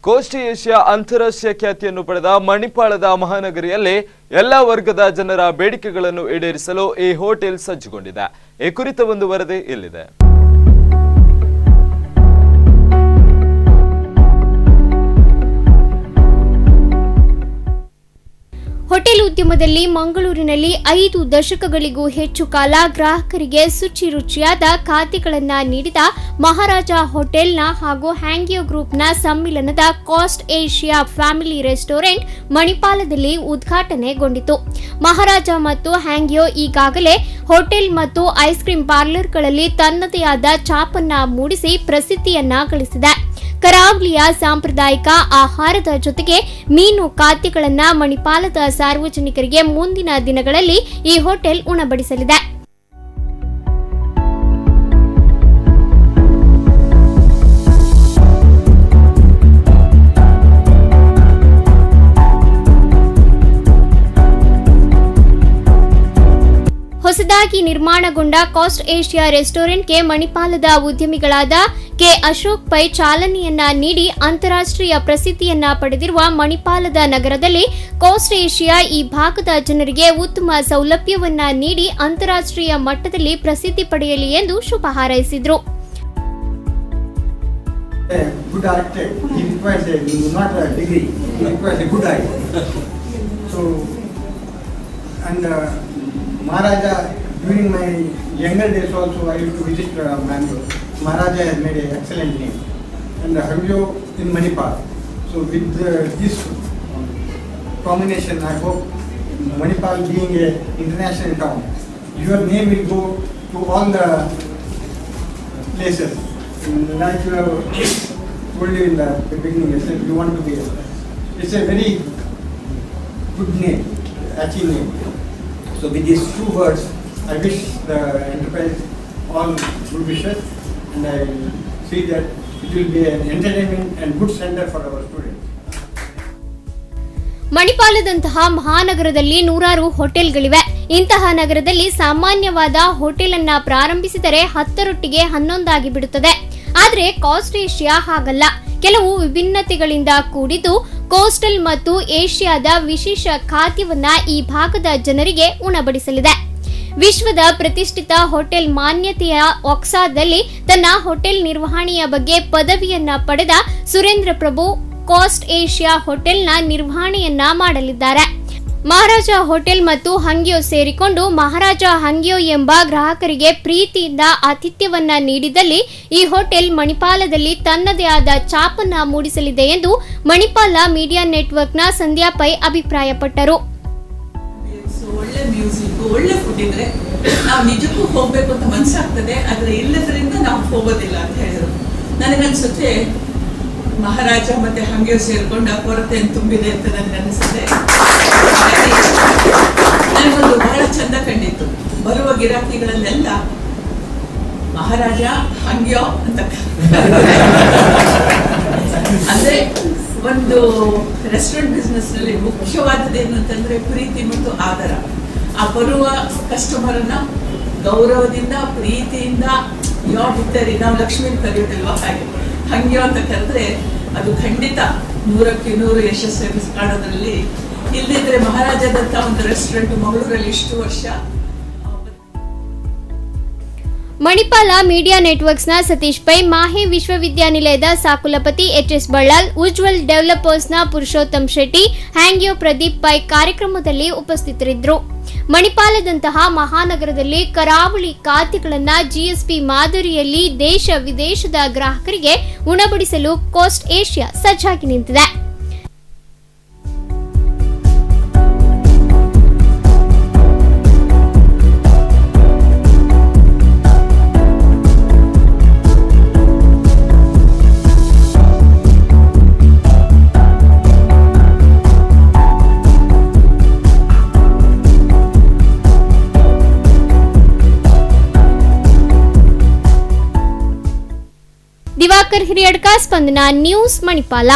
Coast Asia ಅಂತಾರಾಷ್ಟ್ರೀಯ ಖ್ಯಾತಿಯನ್ನು ಪಡೆದ ಮಣಿಪಾಲದ ಮಹಾನಗರಿಯಲ್ಲಿ ಎಲ್ಲ ವರ್ಗದ ಜನರ ಬೇಡಿಕೆಗಳನ್ನು ಈಡೇರಿಸಲು ಈ ಹೋಟೆಲ್ ಸಜ್ಜುಗೊಂಡಿದೆ. ಈ ಕುರಿತ ಒಂದು ವರದಿ ಇಲ್ಲಿದೆ. ಹೋಟೆಲ್ ಉದ್ಯಮದಲ್ಲಿ ಮಂಗಳೂರಿನಲ್ಲಿ 5 ದಶಕಗಳಿಗೂ ಹೆಚ್ಚು ಕಾಲ ಗ್ರಾಹಕರಿಗೆ ರುಚಿಯಾದ ಖಾದ್ಯಗಳನ್ನು ನೀಡಿದ ಮಹಾರಾಜ ಹೋಟೆಲ್ನ ಹಾಗೂ ಹ್ಯಾಂಗಿಯೋ ಗ್ರೂಪ್ನ ಸಮ್ಮಿಲನದ ಕೋಸ್ಟ್ ಏಷ್ಯಾ ಫ್ಯಾಮಿಲಿ ರೆಸ್ಟೋರೆಂಟ್ ಮಣಿಪಾಲದಲ್ಲಿ ಉದ್ಘಾಟನೆಗೊಂಡಿತು. ಮಹಾರಾಜ ಮತ್ತು ಹ್ಯಾಂಗಿಯೋ ಈಗಾಗಲೇ ಹೋಟೆಲ್ ಮತ್ತು ಐಸ್ ಕ್ರೀಂ ಪಾರ್ಲರ್ಗಳಲ್ಲಿ ತನ್ನದೇ ಆದ ಛಾಪನ್ನ ಮೂಡಿಸಿ ಪ್ರಸಿದ್ಧಿಯನ್ನ ಗಳಿಸಿದೆ. ಕರಾವಳಿಯ ಸಾಂಪ್ರದಾಯಿಕ ಆಹಾರದ ಜೊತೆಗೆ ಮೀನು ಖಾದ್ಯಗಳನ್ನು ಮಣಿಪಾಲದ ಸಾರ್ವಜನಿಕರಿಗೆ ಮುಂದಿನ ದಿನಗಳಲ್ಲಿ ಈ ಹೋಟೆಲ್ ಉಣಬಡಿಸಲಿದೆ. ಹೊಸದಾಗಿ ನಿರ್ಮಾಣಗೊಂಡ ಕೋಸ್ಟ್ ಏಷ್ಯಾ ರೆಸ್ಟೋರೆಂಟ್ಗೆ ಮಣಿಪಾಲದ ಉದ್ಯಮಿಗಳಾದ ಕೆ ಅಶೋಕ್ ಪೈ ಚಾಲನೆಯನ್ನ ನೀಡಿ ಅಂತಾರಾಷ್ಟ್ರೀಯ ಪ್ರಸಿದ್ಧಿಯನ್ನ ಪಡೆದಿರುವ ಮಣಿಪಾಲದ ನಗರದಲ್ಲಿ ಕೋಸ್ಟ್ ಏಷ್ಯಾ ಈ ಭಾಗದ ಜನರಿಗೆ ಉತ್ತಮ ಸೌಲಭ್ಯವನ್ನ ನೀಡಿ ಅಂತಾರಾಷ್ಟ್ರೀಯ ಮಟ್ಟದಲ್ಲಿ ಪ್ರಸಿದ್ಧಿ ಪಡೆಯಲಿ ಎಂದು ಶುಭ ಹಾರೈಸಿದರು. Maharaja, during my younger days also, I used to visit Bangalore. Maharaja has made an excellent name. And Hangyo in Manipal. So with this combination, I hope Manipal being an international town, your name will go to all the places. Like you have told you in the beginning, you want to be. It's a very good name, catchy name. So with these 2 words, I wish the enterprise all good wishes, and I see that it will be an entertainment and good center for our students. ಮಣಿಪಾಲದಂತಹ ಮಹಾನಗರದಲ್ಲಿ ನೂರಾರು ಹೋಟೆಲ್ಗಳಿವೆ. ಇಂತಹ ನಗರದಲ್ಲಿ ಸಾಮಾನ್ಯವಾದ hotel ಅನ್ನ ಪ್ರಾರಂಭಿಸಿದರೆ 10ರೊಟ್ಟಿಗೆ 11 ಆಗಿ ಬಿಡುತ್ತದೆ. ಆದರೆ coast Asia ಹಾಗಲ್ಲ. ಕೆಲವು ವಿಭಿನ್ನತೆಗಳಿಂದ ಕೂಡಿದ್ದು ಕೋಸ್ಟಲ್ ಮತ್ತು ಏಷ್ಯಾದ ವಿಶೇಷ ಖಾದ್ಯವನ್ನ ಈ ಭಾಗದ ಜನರಿಗೆ ಉಣಬಡಿಸಲಿದೆ. ವಿಶ್ವದ ಪ್ರತಿಷ್ಠಿತ ಹೋಟೆಲ್ ಮಾನ್ಯತೆಯ ಒಕ್ಸಾದಲ್ಲಿ ತನ್ನ ಹೋಟೆಲ್ ನಿರ್ವಹಣೆಯ ಬಗ್ಗೆ ಪದವಿಯನ್ನ ಪಡೆದ ಸುರೇಂದ್ರ ಪ್ರಭು ಕೋಸ್ಟ್ ಏಷ್ಯಾ ಹೋಟೆಲ್ನ ನಿರ್ವಹಣೆಯನ್ನ ಮಾಡಲಿದ್ದಾರೆ. ಮಹಾರಾಜ ಹೋಟೆಲ್ ಮತ್ತು ಹಂಗಿಯೋ ಸೇರಿಕೊಂಡು ಮಹಾರಾಜ ಹಂಗಿಯೋ ಎಂಬ ಗ್ರಾಹಕರಿಗೆ ಪ್ರೀತಿಯಿಂದ ಆತಿಥ್ಯವನ್ನ ನೀಡಿದಲ್ಲಿ ಈ ಹೋಟೆಲ್ ಮಣಿಪಾಲದಲ್ಲಿ ತನ್ನದೇ ಆದ ಛಾಪನ್ನ ಮೂಡಿಸಲಿದೆ ಎಂದು ಮಣಿಪಾಲ ಮೀಡಿಯಾ ನೆಟ್ವರ್ಕ್ನ ಸಂಧ್ಯಾ ಪೈ ಅಭಿಪ್ರಾಯಪಟ್ಟರು. ಒಳ್ಳೆ ಮ್ಯೂಸಿಕ್, ಒಳ್ಳೆ ಫುಡ್ ಇದ್ರೆ ನಾವು ನಿಜಕ್ಕೂ ಹೋಗ್ಬೇಕು ಅಂತ ಮನಸ್ಸಾಗ್ತದೆ. ಆದ್ರೆ ಇಲ್ಲದ್ರಿಂದ ನಾವು ಹೋಗೋದಿಲ್ಲ ಅಂತ ಹೇಳಿದ್ರು. ನನಗನ್ಸುತ್ತೆ ಮಹಾರಾಜ ಮತ್ತೆ ಹಂಗೆ ಸೇರ್ಕೊಂಡು ಆ ಕೊರತೆ ತುಂಬಿದೆ ಅಂತ ನನಗನ್ನಿಸುತ್ತೆ. ನನಗೊಂದು ಬಹಳ ಚಂದ ಕಂಡಿತ್ತು. ಬರುವ ಗಿರಾಕಿಗಳಲ್ಲೆಲ್ಲ ಮಹಾರಾಜ ಹಂಗ್ಯೋ ಅಂತ ಅಂದ್ರೆ ಒಂದು ರೆಸ್ಟೋರೆಂಟ್ ಬಿಸ್ನೆಸ್ ನಲ್ಲಿ ಮುಖ್ಯವಾದದ್ದೇನು ಅಂತಂದ್ರೆ ಪ್ರೀತಿ ಮತ್ತು ಆದರ. ಆ ಬರುವ ಕಸ್ಟಮರ್ ಅನ್ನ ಗೌರವದಿಂದ ಪ್ರೀತಿಯಿಂದ ಯಾವ ಬಿತ್ತರಿ ನಾವು ಲಕ್ಷ್ಮೀ ಕರೆಯೋದಿಲ್ವಾ ಹಾಗೆ ಹಂಗ್ಯೋ ಅಂತ ಕರೆದ್ರೆ ಅದು ಖಂಡಿತ 100ಕ್ಕೆ 100 ಯಶಸ್ಸು ಕಾಣೋದ್ರಲ್ಲಿ. ಇಲ್ಲದಿದ್ರೆ ಮಹಾರಾಜದಂತ ಒಂದು ರೆಸ್ಟೋರೆಂಟ್ ಮಂಗಳೂರಲ್ಲಿ ಇಷ್ಟು ವರ್ಷ. ಮಣಿಪಾಲ ಮೀಡಿಯಾ ನೆಟ್ವರ್ಕ್ಸ್ನ ಸತೀಶ್ ಪೈ, ಮಾಹೆ ವಿಶ್ವವಿದ್ಯಾನಿಲಯದ ಸಾಕುಲಪತಿ ಎಚ್.ಎಸ್. ಬಳ್ಳಾಲ್, ಉಜ್ವಲ್ ಡೆವಲಪರ್ಸ್ನ ಪುರುಷೋತ್ತಮ್ ಶೆಟ್ಟಿ, ಹ್ಯಾಂಗಿಯೋ ಪ್ರದೀಪ್ ಪೈ ಕಾರ್ಯಕ್ರಮದಲ್ಲಿ ಉಪಸ್ಥಿತರಿದ್ದರು. ಮಣಿಪಾಲದಂತಹ ಮಹಾನಗರದಲ್ಲಿ ಕರಾವಳಿ ಖಾದ್ಯಗಳನ್ನು ಜಿಎಸ್ಪಿ ಮಾದರಿಯಲ್ಲಿ ದೇಶ ವಿದೇಶದ ಗ್ರಾಹಕರಿಗೆ ಉಣಬಡಿಸಲು ಕೋಸ್ಟ್ ಏಷ್ಯಾ ಸಜ್ಜಾಗಿ ನಿಂತಿದೆ. ದಿವಾಕರ್ ಹಿರಿಯಡ್ಕ, ಸ್ಪಂದನ ನ್ಯೂಸ್, ಮಣಿಪಾಲ.